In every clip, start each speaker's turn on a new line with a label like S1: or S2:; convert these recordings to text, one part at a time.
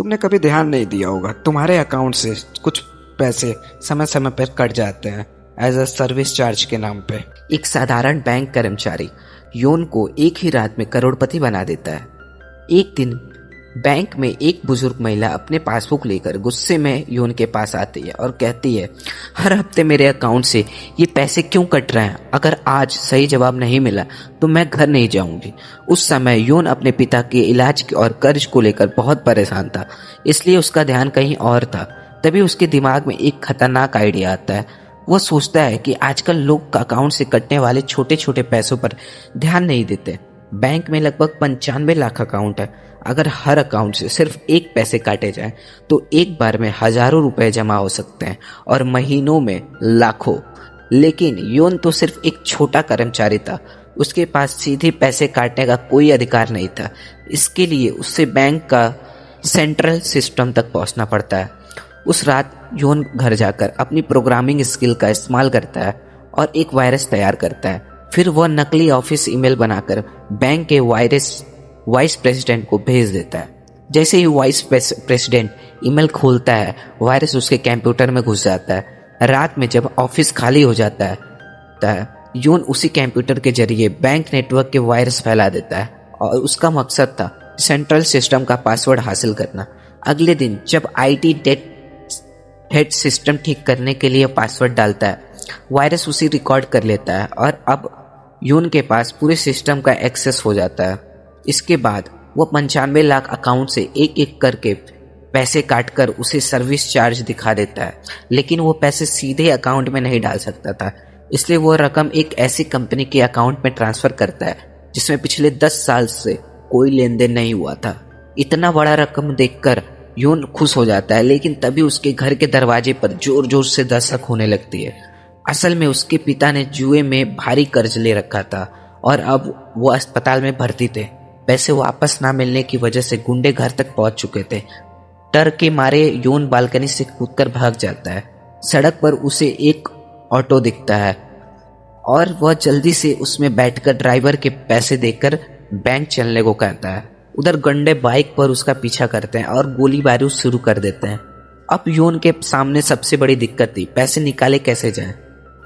S1: तुमने कभी ध्यान नहीं दिया होगा, तुम्हारे अकाउंट से कुछ पैसे समय समय पर कट जाते हैं एज अ सर्विस चार्ज के नाम पे।
S2: एक साधारण बैंक कर्मचारी योन को एक ही रात में करोड़पति बना देता है। एक दिन बैंक में एक बुजुर्ग महिला अपने पासबुक लेकर गुस्से में योन के पास आती है और कहती है, हर हफ्ते मेरे अकाउंट से ये पैसे क्यों कट रहे हैं? अगर आज सही जवाब नहीं मिला तो मैं घर नहीं जाऊंगी। उस समय योन अपने पिता के इलाज और कर्ज को लेकर बहुत परेशान था, इसलिए उसका ध्यान कहीं और था। तभी उसके दिमाग में एक खतरनाक आइडिया आता है। वह सोचता है कि आजकल लोग अकाउंट से कटने वाले छोटे छोटे पैसों पर ध्यान नहीं देते। बैंक में लगभग 95 लाख अकाउंट है। अगर हर अकाउंट से सिर्फ एक पैसे काटे जाए तो एक बार में हजारों रुपए जमा हो सकते हैं और महीनों में लाखों। लेकिन योन तो सिर्फ एक छोटा कर्मचारी था, उसके पास सीधे पैसे काटने का कोई अधिकार नहीं था। इसके लिए उससे बैंक का सेंट्रल सिस्टम तक पहुंचना पड़ता है। उस रात योन घर जाकर अपनी प्रोग्रामिंग स्किल का इस्तेमाल करता है और एक वायरस तैयार करता है। फिर वह नकली ऑफिस ईमेल बनाकर बैंक के वाइस प्रेसिडेंट को भेज देता है। जैसे ही वाइस प्रेसिडेंट ईमेल खोलता है, वायरस उसके कंप्यूटर में घुस जाता है। रात में जब ऑफिस खाली हो जाता है योन उसी कंप्यूटर के जरिए बैंक नेटवर्क के वायरस फैला देता है और उसका मकसद था सेंट्रल सिस्टम का पासवर्ड हासिल करना। अगले दिन जब आईटी हेड सिस्टम ठीक करने के लिए पासवर्ड डालता है, वायरस उसे रिकॉर्ड कर लेता है और अब योन के पास पूरे सिस्टम का एक्सेस हो जाता है। इसके बाद वो 95 लाख अकाउंट से एक एक करके पैसे काटकर उसे सर्विस चार्ज दिखा देता है, लेकिन वो पैसे सीधे अकाउंट में नहीं डाल सकता था। इसलिए वो रकम एक ऐसी कंपनी के अकाउंट में ट्रांसफर करता है जिसमें पिछले 10 साल से कोई लेन देन नहीं हुआ था। इतना बड़ा रकम देखकर योन खुश हो जाता है, लेकिन तभी उसके घर के दरवाजे पर जोर जोर से दस्तक होने लगती है। असल में उसके पिता ने जुए में भारी कर्ज ले रखा था और अब वो अस्पताल में भर्ती थे। पैसे वापस ना मिलने की वजह से गुंडे घर तक पहुंच चुके थे। डर के मारे योन बालकनी से कूदकर भाग जाता है। सड़क पर उसे एक ऑटो दिखता है और वह जल्दी से उसमें बैठकर ड्राइवर के पैसे देकर बैंक चलने को कहता है। उधर गुंडे बाइक पर उसका पीछा करते हैं और गोली बारूद शुरू कर देते हैं। अब योन के सामने सबसे बड़ी दिक्कत थी, पैसे निकाले कैसे जाएं?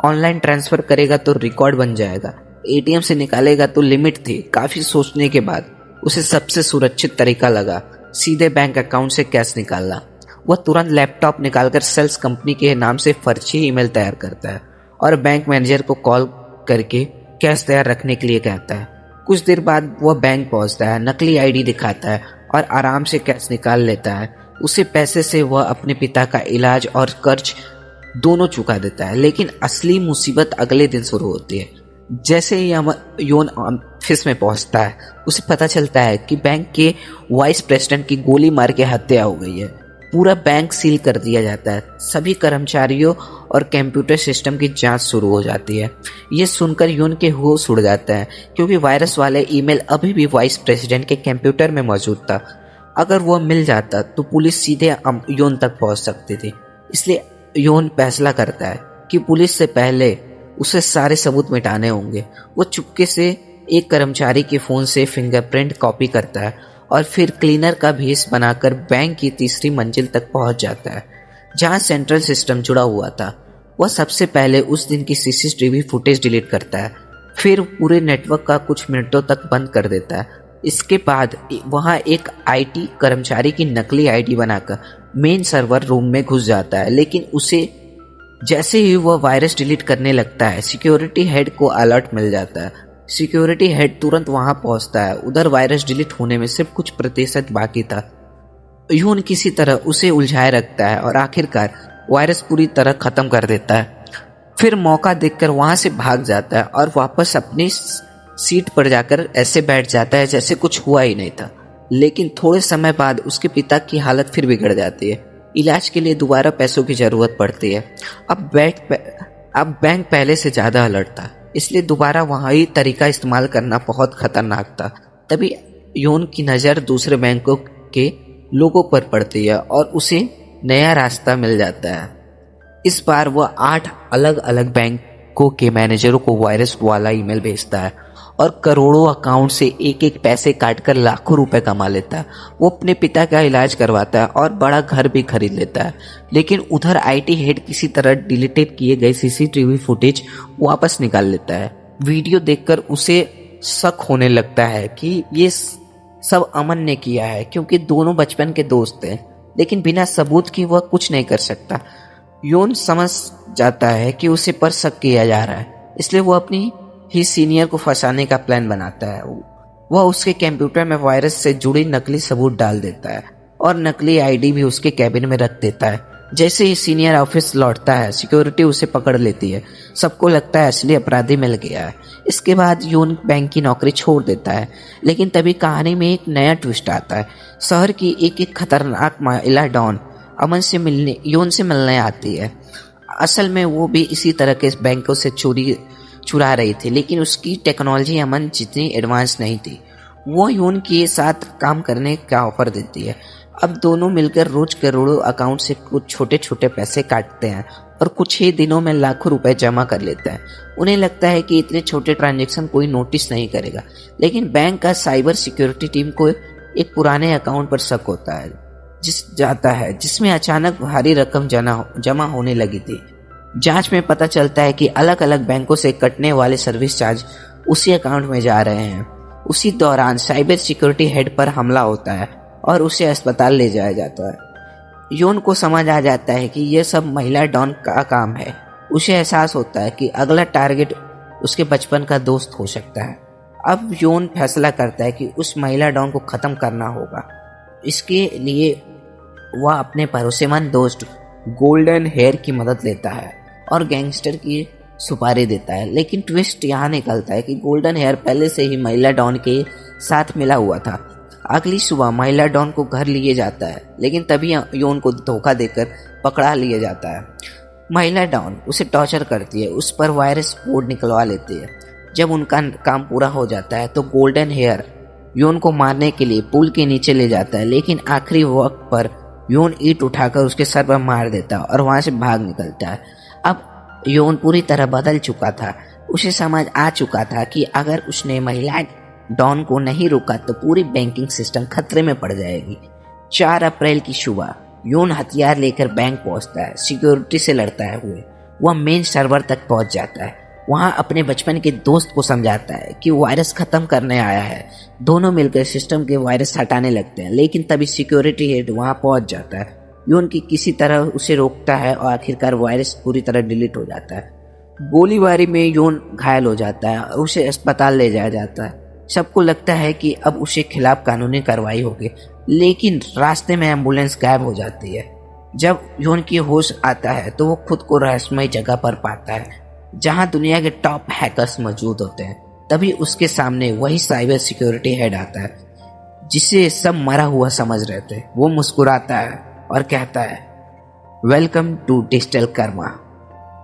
S2: ऑनलाइन ट्रांसफर करेगा तो रिकॉर्ड बन जाएगा, एटीएम से निकालेगा तो लिमिट थी। काफी सोचने के बाद उसे सबसे सुरक्षित तरीका लगा सीधे बैंक अकाउंट से कैश निकालना। वह तुरंत लैपटॉप निकालकर सेल्स कंपनी के नाम से फर्जी ईमेल तैयार करता है और बैंक मैनेजर को कॉल करके कैश तैयार रखने के लिए कहता है। कुछ देर बाद वह बैंक पहुंचता है, नकली आईडी दिखाता है और आराम से कैश निकाल लेता है। उसे पैसे से वह अपने पिता का इलाज और कर्ज दोनों चुका देता है। लेकिन असली मुसीबत अगले दिन शुरू होती है। जैसे ही योन ऑफिस में पहुंचता है, उसे पता चलता है कि बैंक के वाइस प्रेसिडेंट की गोली मार के हत्या हो गई है। पूरा बैंक सील कर दिया जाता है। सभी कर्मचारियों और कंप्यूटर सिस्टम की जांच शुरू हो जाती है। ये सुनकर योन के होश उड़ जाता है, क्योंकि वायरस वाले ईमेल अभी भी वाइस प्रेसिडेंट के कंप्यूटर में मौजूद था। अगर वह मिल जाता तो पुलिस सीधे योन तक पहुंच सकती थी। इसलिए योन फैसला करता है कि पुलिस से पहले उसे सारे सबूत मिटाने होंगे। वो चुपके से एक कर्मचारी के फोन से फिंगरप्रिंट कॉपी करता है और फिर क्लीनर का भेष बनाकर बैंक की तीसरी मंजिल तक पहुंच जाता है, जहां सेंट्रल सिस्टम जुड़ा हुआ था। वह सबसे पहले उस दिन की सीसीटीवी फुटेज डिलीट करता है, फिर पूरे नेटवर्क का कुछ मिनटों तक बंद कर देता है। इसके बाद वहां एक आईटी कर्मचारी की नकली आईडी बनाकर मेन सर्वर रूम में घुस जाता है। लेकिन उसे जैसे ही वह वायरस डिलीट करने लगता है, सिक्योरिटी हेड को अलर्ट मिल जाता है। सिक्योरिटी हेड तुरंत वहां पहुंचता है। उधर वायरस डिलीट होने में सिर्फ कुछ प्रतिशत बाकी था। योन किसी तरह उसे उलझाए रखता है और आखिरकार वायरस पूरी तरह खत्म कर देता है। फिर मौका देखकर वहां से भाग जाता है और वापस अपनी सीट पर जाकर ऐसे बैठ जाता है जैसे कुछ हुआ ही नहीं था। लेकिन थोड़े समय बाद उसके पिता की हालत फिर बिगड़ जाती है। इलाज के लिए दोबारा पैसों की जरूरत पड़ती है। अब बैंक पहले से ज्यादा अलर्ट था, इसलिए दोबारा वही तरीका इस्तेमाल करना बहुत खतरनाक था। तभी योन की नज़र दूसरे बैंकों के लोगों पर पड़ती है और उसे नया रास्ता मिल जाता है। इस बार वह 8 अलग अलग बैंकों के मैनेजरों को वायरस वाला ईमेल भेजता है और करोड़ों अकाउंट से एक एक पैसे काटकर लाखों रुपए कमा लेता है। वो अपने पिता का इलाज करवाता है और बड़ा घर भी खरीद लेता है। लेकिन उधर आईटी हेड किसी तरह डिलीटेड किए गए सीसीटीवी फुटेज वापस निकाल लेता है। वीडियो देखकर उसे शक होने लगता है कि ये सब अमन ने किया है, क्योंकि दोनों बचपन के दोस्त हैं। लेकिन बिना सबूत की वह कुछ नहीं कर सकता। योन समझ जाता है कि उसे पर शक किया जा रहा है, इसलिए वो अपनी ही सीनियर को फंसाने का प्लान बनाता है। वह उसके कंप्यूटर में वायरस से जुड़ी नकली सबूत डाल देता है और नकली आईडी भी उसके कैबिन में रख देता है। जैसे ही सीनियर ऑफिस लौटता है, सिक्योरिटी उसे पकड़ लेती है। सबको लगता है असली अपराधी मिल गया है। इसके बाद योन बैंक की नौकरी छोड़ देता है। लेकिन तभी कहानी में एक नया ट्विस्ट आता है। शहर की एक खतरनाक महिला डॉन अमन से मिलने योन से मिलने आती है। असल में वो भी इसी तरह के बैंकों से चुरा रही थी, लेकिन उसकी टेक्नोलॉजी अमन जितनी एडवांस नहीं थी। वो योन के साथ काम करने का ऑफर देती है। अब दोनों मिलकर रोज करोड़ों अकाउंट से कुछ छोटे छोटे पैसे काटते हैं और कुछ ही दिनों में लाखों रुपए जमा कर लेते हैं। उन्हें लगता है कि इतने छोटे ट्रांजैक्शन कोई नोटिस नहीं करेगा, लेकिन बैंक का साइबर सिक्योरिटी टीम को एक पुराने अकाउंट पर शक होता है जिसमें अचानक भारी रकम जमा होने लगी थी। जांच में पता चलता है कि अलग अलग बैंकों से कटने वाले सर्विस चार्ज उसी अकाउंट में जा रहे हैं। उसी दौरान साइबर सिक्योरिटी हेड पर हमला होता है और उसे अस्पताल ले जाया जाता है। योन को समझ आ जाता है कि यह सब महिला डॉन का काम है। उसे एहसास होता है कि अगला टारगेट उसके बचपन का दोस्त हो सकता है। अब योन फैसला करता है कि उस महिला डॉन को खत्म करना होगा। इसके लिए वह अपने भरोसेमंद दोस्त गोल्डन हेयर की मदद लेता है और गैंगस्टर की सुपारी देता है। लेकिन ट्विस्ट यहाँ निकलता है कि गोल्डन हेयर पहले से ही महिला डॉन के साथ मिला हुआ था। अगली सुबह महिला डॉन को घर लिए जाता है, लेकिन तभी योन को धोखा देकर पकड़ा लिया जाता है। महिला डॉन उसे टॉर्चर करती है, उस पर वायरस कोड निकलवा लेती है। जब उनका काम पूरा हो जाता है तो गोल्डन हेयर योन को मारने के लिए पुल के नीचे ले जाता है, लेकिन आखिरी वक्त पर योन ईंट उठाकर उसके सर पर मार देता है और वहां से भाग निकलता है। अब योन पूरी तरह बदल चुका था। उसे समझ आ चुका था कि अगर उसने महिला डॉन को नहीं रोका तो पूरी बैंकिंग सिस्टम खतरे में पड़ जाएगी। 4 अप्रैल की सुबह योन हथियार लेकर बैंक पहुंचता है। सिक्योरिटी से लड़ता है हुए वह मेन सर्वर तक पहुंच जाता है। वहां अपने बचपन के दोस्त को समझाता है कि वायरस खत्म करने आया है। दोनों मिलकर सिस्टम के वायरस हटाने लगते हैं, लेकिन तभी सिक्योरिटी हेड वहां पहुंच जाता है। योन की किसी तरह उसे रोकता है और आखिरकार वायरस पूरी तरह डिलीट हो जाता है। गोलीबारी में योन घायल हो जाता है और उसे अस्पताल ले जाया जाता है। सबको लगता है कि अब उसके खिलाफ कानूनी कार्रवाई होगी, लेकिन रास्ते में एम्बुलेंस गायब हो जाती है। जब योन की होश आता है तो वो खुद को रहस्यमय जगह पर पाता है जहां दुनिया के टॉप हैकर्स मौजूद होते हैं। तभी उसके सामने वही साइबर सिक्योरिटी हेड आता है जिसे सब मरा हुआ समझ रहे थे। वो मुस्कुराता है और कहता है, वेलकम टू डिजिटल कर्मा।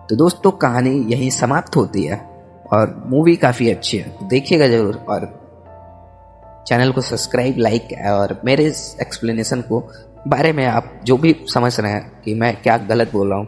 S2: तो दोस्तों, कहानी यहीं समाप्त होती है और मूवी काफ़ी अच्छी है, तो देखिएगा ज़रूर। और चैनल को सब्सक्राइब, लाइक और मेरे इस एक्सप्लेनेशन को बारे में आप जो भी समझ रहे हैं कि मैं क्या गलत बोल रहा हूँ,